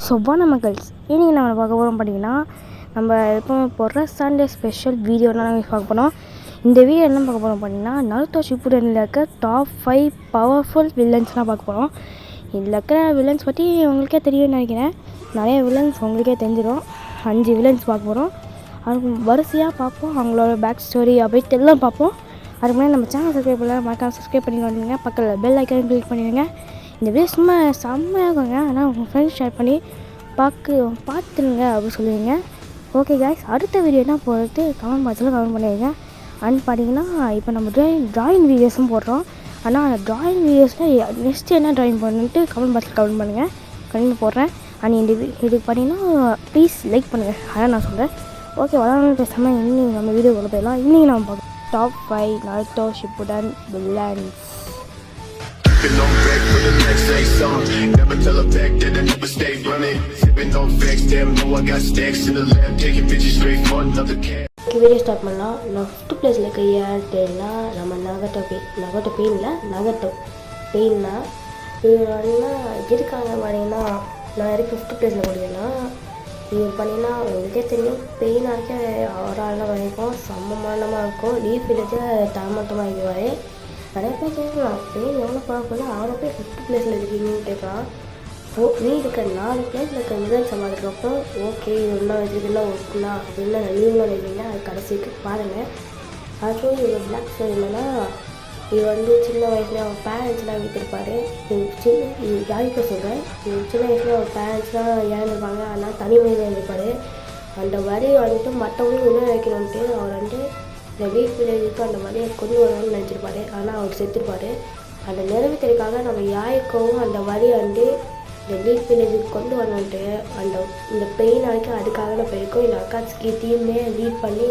மக்கள்ஸ் இன்றைக்கி நம்ம பார்க்க போகிறோம் பார்த்தீங்கன்னா, நம்ம இப்போ போடுற சண்டே ஸ்பெஷல் வீடியோலாம் நாங்கள் பார்க்க போகிறோம். இந்த வீடியோ என்ன பார்க்க போகிறோம் பார்த்தீங்கன்னா, நருட்டோ ஷிப்புடனில் இருக்க டாப் 5 பவர்ஃபுல் வில்லன்ஸ்லாம் பார்க்க போகிறோம். இதில் இருக்கிற வில்லன்ஸ் பற்றி உங்களுக்கே தெரியும்னு நினைக்கிறேன். நிறைய வில்லன்ஸ் உங்களுக்கே தெரிஞ்சிடும். 5 வில்லன்ஸ் பார்க்க போகிறோம். அதுக்கு வரிசையாக பார்ப்போம், அவங்களோட பேக் ஸ்டோரி அப்டேட் எல்லாம் பார்ப்போம். அதுக்கு முன்னாடி நம்ம சேனல் சப்ஸ்கிரைப் பண்ணலாம், மறக்காம சப்ஸ்கிரைப் பண்ணிக்கோங்க. பக்கத்தில் பெல் ஐக்கான் கிளிக் பண்ணிடுங்க. இந்த வீடியோ சும்மா செம்மையாகுங்க, ஆனால் உங்கள் ஃப்ரெண்ட்ஸ் ஷேர் பண்ணி பார்த்துருங்க அப்படின்னு சொல்லுவீங்க. ஓகே காய்ஸ், அடுத்த வீடியோ என்ன போகிறது கமெண்ட் பாக்ஸில் கமெண்ட் பண்ணிடுங்க. அண்ட் பார்த்தீங்கன்னா, இப்போ நம்ம ட்ராயிங் வீடியோஸும் போடுறோம். ஆனால் அந்த ட்ராயிங் வீடியோஸில் நெக்ஸ்ட்டு என்ன ட்ராயிங் பண்ணணுன்ட்டு கமெண்ட் பாக்ஸில் கமெண்ட் பண்ணுங்கள், கண்டிப்பாக போடுறேன். அண்ட் இந்த இதுக்கு பார்த்தீங்கன்னா ப்ளீஸ் லைக் பண்ணுங்கள், அதான் நான் சொல்கிறேன். ஓகே, வளர்ந்து பேசாமல் இன்னும் நம்ம வீடியோ கொண்டு போயிடலாம். இன்றைக்கி நம்ம பார்க்கலாம் top 5 Naruto Shippuden villains. Sipping on back for the next say song. Never tell her back that I never stay running. Sipping on facts, damn know I got stacks in the lab, taking bitches straight for another cat. Video start பண்ணலாம். நான் 5th பிளேஸில் இருக்க யாருன்னா நம்ம நகட்டோ பெயின்னா இது வந்து இருக்காங்க. பார்த்தீங்கன்னா நான் வரைக்கும் 5th பிளேஸில் முடியும்னா இது பண்ணிங்கன்னா உங்களுக்கே தெரியும். பெயினாக இருக்க அவரால் வரைக்கும் சம்மமானமாக இருக்கும். லீஃப் எடுத்து தரமாட்டமாக இருக்குவார். நிறைய பேர் கேட்கலாம், பெயின் எவ்வளோ பவர்ஃபுல்லு, அவரை போய் 5th பிளேஸில் இருக்கீங்கன்னு கேட்கலாம். நீ இருக்க 4 பிளேஸில் இருக்க வில்லன் சமாளிக்கிறப்போ ஓகே இது ஒன்றா வச்சுக்கலாம் ஒர்க்குனா அப்படின்னா நீங்களும் இருக்கீங்க. அது கடைசிக்கு பாருங்கள். அதுவும் இவர் பிளாக் ஸ்டோரி இல்லைன்னா இது வந்து சின்ன வயசுலேயே அவர் பேரண்ட்ஸ்லாம் விட்டுருப்பாரு. இது யாருக்கு சொல்கிறேன், சின்ன வயசுலேயே அவர் பேரண்ட்ஸ்லாம் இறந்துருப்பாங்க. ஆனால் தனிமையில் இருந்திருப்பார். அந்த வரி வந்துட்டு மற்றவங்களும் இன்னும் வைக்கணுன்ட்டு அவர் வந்து இந்த வீட் வில்லேஜுக்கு அந்த வழியை கொண்டு வரணும்னு நினச்சிருப்பாரு. ஆனால் அவர் செத்துருப்பார். அந்த நிறைவேற்றலுக்காக நம்ம யாருக்கவும் அந்த வரியை வந்து இந்த வீட் வில்லேஜுக்கு கொண்டு வரணுன்ட்டு இந்த பெயின் வரைக்கும் அதுக்காக தான் போயிருக்கோம். இந்த அக்காட்சிக்கு டீமே லீட் பண்ணி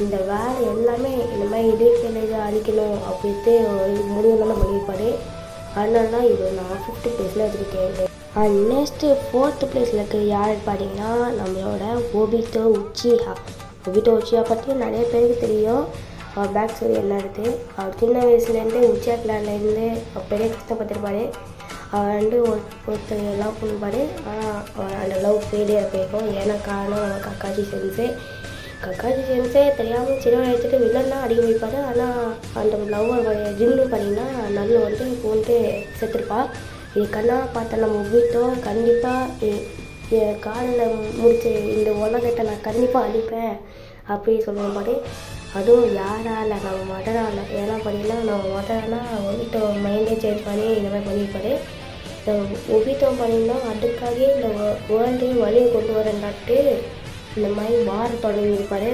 இந்த வேலை எல்லாமே இந்த மாதிரி வீட் வில்லேஜை அழிக்கணும் அப்படின்ட்டு ஒரு முடிவுலாம் பண்ணியிருப்பார். அதனால தான் இது நான் 5th பிளேஸில் வச்சுருக்கேன். அண்ட் நெக்ஸ்ட்டு 4th பிளேஸில் இருக்க யார் பார்த்தீங்கன்னா நம்மளோட ஒபிட்டோ உச்சியா பற்றி நிறைய பேருக்கு தெரியும். அவர் பேக் ஸ்டோரி என்ன இருக்குது. அவர் சின்ன வயசுலேருந்து உச்சியா கிளான்லேருந்து பெரிய கஷ்டப்பட்டிருப்பார். அவர் வந்து ஒருத்தர் லவ் பண்ணிப்பார். ஆனால் அந்த லவ் ஃபெயிலியர் போயிருக்கும். ஏன்னா காரணம் நம்ம கக்காஜி சென்ஸே தெரியாமல் சின்ன வயசுட்டு வில்லன் தான் அடிக்க வைப்பார். ஆனால் அந்த லவ்வர் ஜின்னு பண்ணிங்கன்னா நல்ல வந்து போன்ட்டு செத்துருப்பா. இது கண்ணாக பார்த்த நம்ம ஒபிட்டோ கண்டிப்பாக என் காலில் முடிச்சு இந்த உலகத்தை நான் கண்டிப்பாக அழிப்பேன் அப்படி சொல்லுவோம் பாரு. அதுவும் யாரால் நம்ம மதரால். ஏன்னா பார்த்தீங்கன்னா நம்ம மதரானா ஒபிட்டோ மைண்டே சேஞ்ச் பண்ணி இந்த மாதிரி பண்ணியிருப்பாரு. ஒபிட்டோ பண்ணிங்கன்னா அதுக்காகவே இந்த வேர்ல்டையும் வழியை கொண்டு வரண்டாட்டு இந்த மாதிரி வார தொடங்கியிருப்பார்.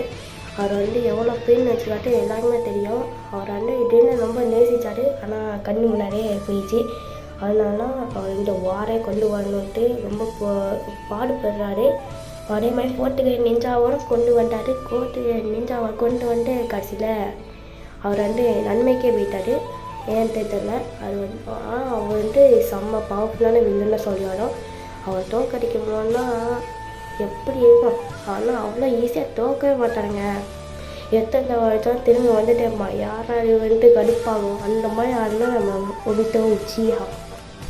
அவர் வந்து எவ்வளோ பெயின் வச்சுக்காட்டு எல்லாருமே தெரியும். அவர் வந்து திடீர்னு ரொம்ப நேசித்தார். ஆனால் கண்ணு முன்னாடியே போயிடுச்சு. அதனால அவர் இந்த வாரை கொண்டு வரணுன்ட்டு ரொம்ப பாடுபடுறாரு. அதே மாதிரி 4th நிஞ்சாவோட கொண்டு வந்தார். 4th நிஞ்சாவை கொண்டு வந்து கடைசியில் அவர் வந்து நன்மைக்கே போயிட்டார். ஏன்னு தெரியல. அது வந்து அவர் வந்து செம்ம பவர்ஃபுல்லான வில்லுன்னு சொல்லியாலும் அவர் தோக்கடிக்கணும்னா எப்படி இருக்கும். ஆனால் அவ்வளோ ஈஸியாக தோக்கவே மாட்டாருங்க. எத்தனை வருஷம் திரும்ப வந்துட்டேம்மா யாராவது வந்துட்டு கடுப்பாகும். அந்த மாதிரி ஆளுனா நம்ம ஒபிட்டோ உச்சியா.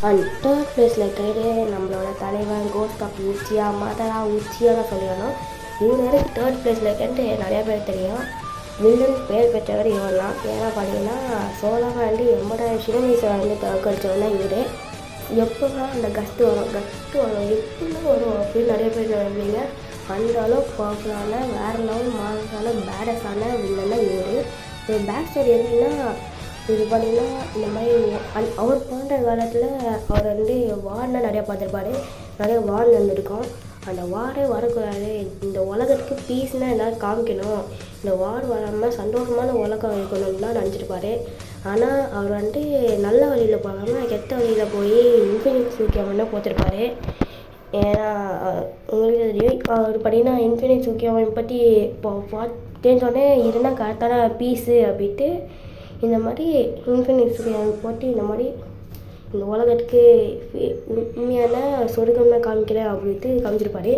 அண்ட் 3rd பிளேஸில் இருக்கிறது நம்மளோட தலைவன் கோஸ்ட் ஆஃப் உச்சியா மதரா உச்சியான்னு சொல்லிடணும். இவர் வரைக்கும் 3rd பிளேஸில் இருக்கிறது நிறையா பேர் தெரியும். வில்லன் பேர் பெற்றவர் இவர் தான். ஏன்னா பார்த்தீங்கன்னா சோழாக வந்து 80,000 சிறுமீசை வந்து தோக்கடிச்சோன்னா இவர். எப்போதான் அந்த கஸ்ட்டு வரும் எப்படிலாம் வரும் அப்படின்னு நிறைய பேர் நினைப்பீங்க. அந்த அளவுக்கு பவர்ஃபுல்லான வேறு லெவல் மாசான பேடஸான வில்லன்னா இவர். பேக் ஸ்டோரி எப்படின்னா இது பார்த்தீங்கன்னா இந்த மாதிரி அவர் போன்ற காலத்தில் அவர் வந்து வார்னால் நிறையா பார்த்துருப்பாரு. நிறைய வார் நடந்திருக்கும். அந்த வாரே வரக்கூடாது, இந்த உலகத்துக்கு பீஸ்னால் எல்லோரும் காமிக்கணும், இந்த வார் வராமல் சந்தோஷமான உலகம் இருக்கணும்னு தான் நினச்சிருப்பாரு. ஆனால் அவர் வந்து நல்ல வழியில் போகாமல் கெட்ட வழியில் போய் இன்ஃபினிக்ஸ் சூக்கியம்னு போத்திருப்பாரு. ஏன்னா உங்களுக்கு தெரியும். அவர் பார்த்தீங்கன்னா இன்ஃபினிக்ஸ் சூக்கியம் பற்றி பார்த்தேன்னு இருந்தால் கரெக்டான பீஸு அப்படின்ட்டு இந்த மாதிரி இன்ஃபினிக்ஸ் போட்டு இந்த மாதிரி இந்த உலகத்துக்கு உண்மையான சொர்க்கமே காமிக்கிறேன் அப்படின்ட்டு காமிச்சிருப்பார்.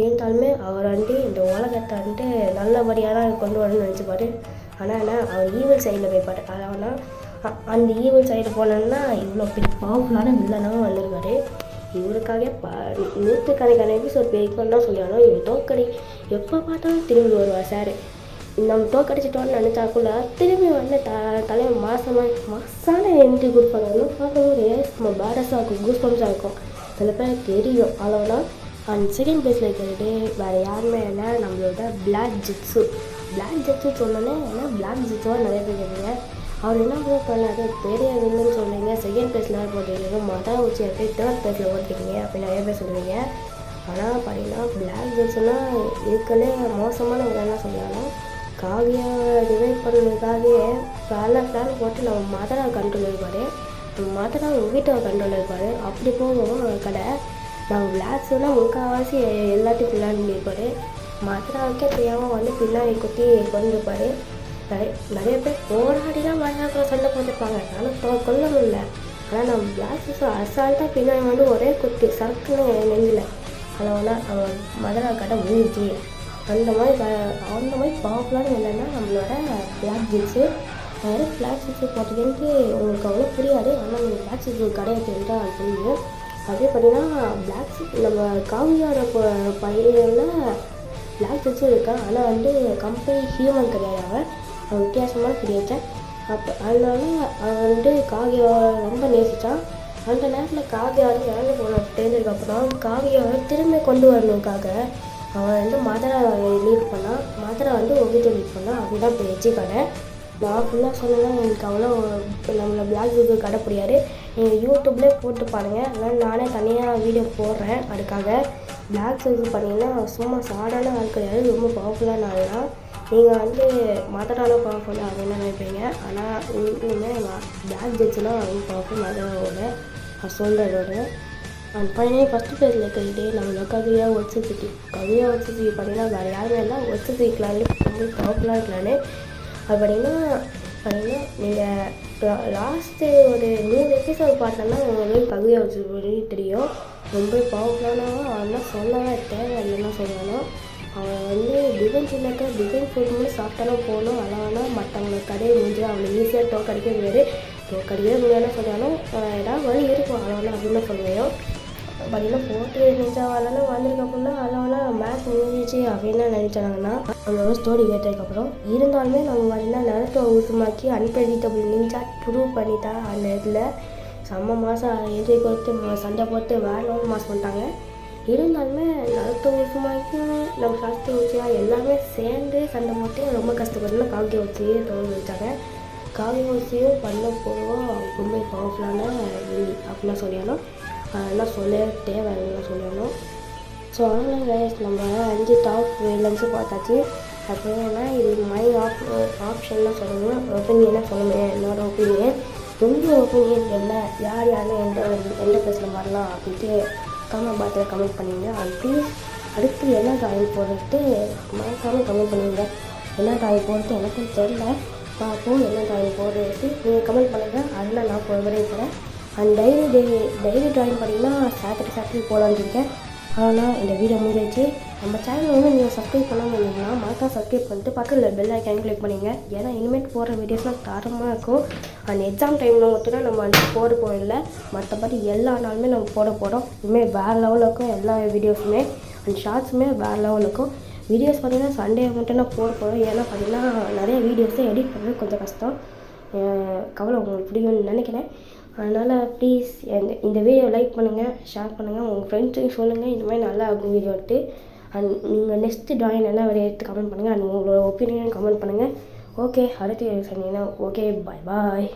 இருந்தாலுமே அவர் வந்து இந்த உலகத்தை வந்து நல்லபடியாக தான் கொண்டு வரணும்னு நினச்சிப்பார். ஆனால் அவர் ஈவல் சைடில் போய்ப்பார். அதாவது அந்த ஈவல் சைடு போனோன்னா இவ்வளோ பெரிய பவர்ஃபுல்லான வில்லனாகவும் வந்திருக்காரு. இவருக்காக நூற்றுக்கணக்கான எபிசோட் பேக்கணும்னு தான் சொல்லியாலும் இவர் தோக்கடி எப்போ பார்த்தாலும் திரும்பி வருவார் சார். நம்ம தோக்கடிச்சிட்டோன்னு நினச்சாக்குள்ள திரும்பி வந்து தலைவர் மாசான என்ட்ரி கொடுப்பாங்க. பார்க்கும்போது நம்ம பேடஸாக இருக்கும், கூஸ் பம்ஸாக இருக்கும். சில பேர் தெரியும். அவ்வளோனா அண்ட் செகண்ட் பிளேஸில் இருக்கிறது வேறு யாருமே இல்லை, நம்மளோட பிளாக் ஜிட்ஸு சொன்னோன்னே ஏன்னா பிளாக் ஜிட்ஸுவாக நிறைய பேர் கேட்குறீங்க. அவர் என்ன பண்ணாரு பெரிய வில்லுன்னு சொல்லுவீங்க, செகண்ட் பிளேஸில் போட்டுருக்கீங்க, மொதல் உச்சி போய் தேர்ட் பிளேஸில் ஓட்டிருக்கீங்க அப்படின்னு நிறைய பேர் சொல்லுவீங்க. ஆனால் பார்த்தீங்கன்னா பிளாக் ஜிட்ஸ்னால் இருக்கலே மோசமான வில்லன்னா சொல்லுவாங்க. காவியா டிவைட் பண்ணுறதுக்காகவே பிளான் போட்டு நம்ம மதரா கண்ட்ரோல் இருப்பார், நம்ம மதரா வீட்டை கண்ட்ரோல் இருப்பார். அப்படி போகும் கடை நம்ம பிளாக்ஸ்னால் முக்கால்வாசி எல்லாத்தையும் பின்னாடி இருப்பார். மதராவுக்கே தெரியாமல் வந்து பின்னாடி குத்தி கொண்டிருப்பார். நிறைய பேர் போராடி தான் மதராக்குள்ள சண்டை போட்டுருப்பாங்க, ஆனால் கொல்ல முடியல. ஆனால் நம்ம பிளாக்ஸஸ் அசால்ட்டாக பின்னாடி வந்து ஒரே குத்தி சரக்குன்னு நெஞ்சில் அளவுனா அவன் மதரா கடை முடிஞ்சிச்சு. அந்த மாதிரி பவர்ஃபுல்லான இல்லைன்னா நம்மளோட பிளாக் ஜிட்ஸு. அதாவது பிளாக் ஜிட்ஸு போட்டதுன்ட்டு உங்களுக்கு அவ்வளோ புரியாது, ஆனால் நீங்கள் பிளாக் ஜிட்ஸு கடையை தெரிஞ்சால் அது புரியும். அதே பார்த்தீங்கன்னா பிளாக் நம்ம காவியோட பையனில் பிளாக் ஜிட்ஸும் இருக்கான், ஆனால் வந்து கம்பெனி ஹியூமன் கிடையாது. அவன் வித்தியாசமான கிரியேட்டர். அப்போ அதனால அவன் வந்து காவியாவை ரொம்ப நேசித்தான். அந்த நேரத்தில் காவியாவை இறந்து போன தெரிஞ்சதுக்கப்புறம் காவியாவை திரும்ப கொண்டு வரணுக்காக அவன் வந்து மதரை லீட் பண்ணான், மதரை வந்து ஒகிட்ட லீட் பண்ணான். அப்படிதான் இப்போ எஜ்ஜி கடை. நான் ஃபுல்லாக சொல்லலாம், எனக்கு அவ்வளோ நம்மளை பிளாக் ஜிட்ஸு கடை புரியாது. நீங்கள் யூடியூப்லேயே போட்டு பாருங்கள், அதனால் நானே தனியாக வீடியோ போடுறேன். அதுக்காக பிளாக் ஜிட்ஸு பண்ணிங்கன்னா சும்மா சாதாரண ஆள் கிடையாது, ரொம்ப பவர்ஃபுல்லான ஆள் தான். நீங்கள் வந்து மதரால பவர்ஃபுல்லாக அப்படின்னு நினைப்பீங்க, ஆனால் இன்னுமே பிளாக் ஜிட்ஸ்லாம் ரொம்ப பவர்ஃபுல் மதரோட சொல்கிறதோட. அண்ட் ஃபைனலி ஃபஸ்ட்டு பிளேஸில் இருக்கிறதே நம்மளோட கவியா ஒட்சிசிட்டி பார்த்தீங்கன்னா வேறு யாருமே இல்லை, ஒட்சிசிக்கலான்னு ரொம்ப பவர்ஃபுல்லாக இருக்கலான்னு. அது பார்த்தீங்கன்னா நீங்கள் லாஸ்ட்டு ஒரு 100 எபிசோட் பார்த்தோன்னா உங்களுக்கு கவியா ஒட்சிசிட்டி தெரியும். ரொம்ப பவர்ஃபுல்லானவன். அதெல்லாம் சொல்லவே தேவையில்லைன்னா சொல்லணும். அவன் வந்து டிஃபென்ஸ் இல்லைக்க டிஃபென்ஸ் ஃபுட்னு சாப்பிட்டாலும் போகணும், அளவானா மற்றவங்களை கடையை முடிஞ்சு அவனை ஈஸியாக தோக்கடிக்க முடியாதுன்னு சொன்னாலும் ஏதாவது வழி இருக்கும் அளவானா அப்படின்னு சொல்லுவேன். பார்த்தீங்கன்னா போட்டு நினச்சாவாலன்னா வந்ததுக்கப்புறம்னா அளவானா மேட்ச் முடிஞ்சிச்சு அப்படின்னு நினச்சாங்கன்னா அவங்களோட ஸ்டோரி கேட்டதுக்கப்புறம் இருந்தாலுமே நம்ம பார்த்தீங்கன்னா நிலத்தை ஊசுமாக்கி அன்பிரடிக்டபிள் நிஞ்சா ப்ரூவ் பண்ணிட்டா. அந்த இடத்துல செம்ம மாதம் எதிரி கொடுத்து சண்டை போட்டு வேறு மாதம் பண்ணிட்டாங்க. இருந்தாலுமே நிலத்தை ஊசுமாக்கி நம்ம சாஸ்திரி வச்சியா எல்லாமே சேர்ந்து சண்டை போட்டு ரொம்ப கஷ்டப்பட்டு காவிய வச்சியே தோணு வச்சாங்க. காவிய வச்சியும் பண்ண போதும் ரொம்ப பவர்ஃபுல்லான அப்படிலாம் சொல்லணும். அதெல்லாம் சொல்ல தேவையில்லாம் சொல்லணும். ஸோ அதனால் நம்ம 5 டாப் வில்லன்ஸும் பார்த்தாச்சு. அப்படின்னா இது ஆப்ஷன்லாம் சொல்லணும், ஒப்பீனியனாக சொல்லணும். என்னோட ஒப்பீனியன் உங்கள் ஒப்பீனியன் என்ன, யார் எந்த பிளேஸில் வரலாம் அப்படின்ட்டு கமெண்ட் பாக்ஸில் கமெண்ட் பண்ணிடுங்க. அண்ட் ப்ளீஸ் அடுத்து என்ன ட்ராயிங் போடுறது மறக்காமல் கமெண்ட் பண்ணிடுங்க. என்ன ட்ராயிங் போடுறது எனக்கும் தெரியல, பார்ப்போம் என்ன ட்ராயிங் போடுறது நீங்கள் கமெண்ட் பண்ணுங்கள். அதில் நான் போகிறேன். அண்ட் டைரி ட்ராயிங் பண்ணிங்கன்னா சாட்டர்டே போடலான்னு இருக்கேன். ஆனால் இந்த வீடியோ முடிஞ்சிச்சு. நம்ம சேனல் வந்து நீங்கள் சப்ஸ்கிரைப் பண்ணாமல் இருந்தீங்கன்னா மறக்காம சப்ஸ்கிரைப் பண்ணிட்டு பக்கத்தில் பெல் ஐக்கான் கிளிக் பண்ணிங்க. ஏன்னா இனிமேல் போடுற வீடியோஸ்லாம் தரமாக இருக்கும். அண்ட் எக்ஸாம் டைமில் மட்டும்தான் நம்ம வந்து போட போகல, மற்றபடி எல்லா நாளுமே நம்ம போகிறோம். இனிமேல் வேறு லெவலில் இருக்கும் எல்லா வீடியோஸுமே. அண்ட் ஷார்ட்ஸுமே வேறு லெவலில் இருக்கும். வீடியோஸ் பார்த்திங்கன்னா சண்டே மட்டும் நான் போகிறோம். ஏன்னா பார்த்திங்கன்னா நிறைய வீடியோஸை எடிட் பண்ணுறது கொஞ்சம் கஷ்டம். கவலை உங்களுக்கு பிடிக்கும்னு நினைக்கிறேன். அதனால் ப்ளீஸ் இந்த வீடியோ லைக் பண்ணுங்கள், ஷேர் பண்ணுங்கள், உங்கள் ஃப்ரெண்ட்ஸுக்கு சொல்லுங்கள் இந்த மாதிரி நல்லா இருக்கும் வீடியோட்டு. அண்ட் நீங்கள் நெக்ஸ்ட்டு ட்ராயிங் என்ன வரைய எடுத்து கமெண்ட் பண்ணுங்கள். அண்ட் உங்களோட ஒப்பீனியன் கமெண்ட் பண்ணுங்கள். ஓகே, அடுத்து சொன்னீங்கன்னா ஓகே, பாய்.